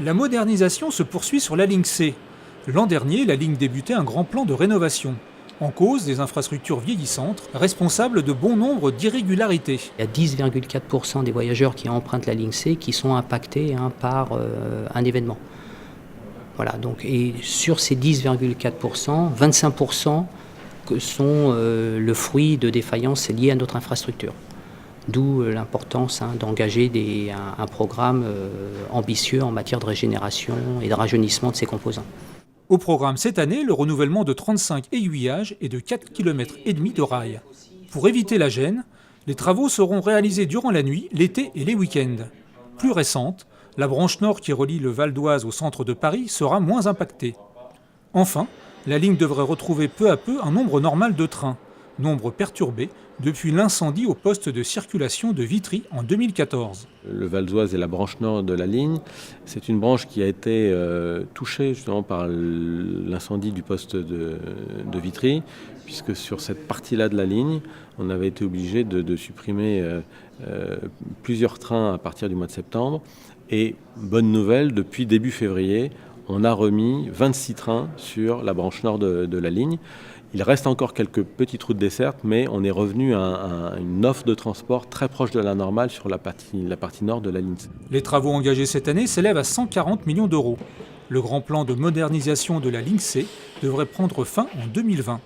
La modernisation se poursuit sur la ligne C. L'an dernier, la ligne débutait un grand plan de rénovation. En cause, des infrastructures vieillissantes, responsables de bon nombre d'irrégularités. Il y a 10,4% des voyageurs qui empruntent la ligne C qui sont impactés par un événement. Voilà, donc, et sur ces 10,4%, 25% sont le fruit de défaillances liées à notre infrastructure. D'où l'importance d'engager un programme ambitieux en matière de régénération et de rajeunissement de ces composants. Au programme cette année, le renouvellement de 35 aiguillages et de 4,5 km de rails. Pour éviter la gêne, les travaux seront réalisés durant la nuit, l'été et les week-ends. Plus récente, la branche nord qui relie le Val d'Oise au centre de Paris sera moins impactée. Enfin, la ligne devrait retrouver peu à peu un nombre normal de trains, nombre perturbé depuis l'incendie au poste de circulation de Vitry en 2014. Le Val d'Oise est la branche nord de la ligne. C'est une branche qui a été touchée justement par l'incendie du poste de Vitry, puisque sur cette partie-là de la ligne, on avait été obligé de supprimer plusieurs trains à partir du mois de septembre. Et bonne nouvelle, depuis début février, on a remis 26 trains sur la branche nord de la ligne. Il reste encore quelques petites routes dessertes, mais on est revenu à une offre de transport très proche de la normale sur la partie nord de la ligne. Les travaux engagés cette année s'élèvent à 140 millions d'euros. Le grand plan de modernisation de la ligne C devrait prendre fin en 2020.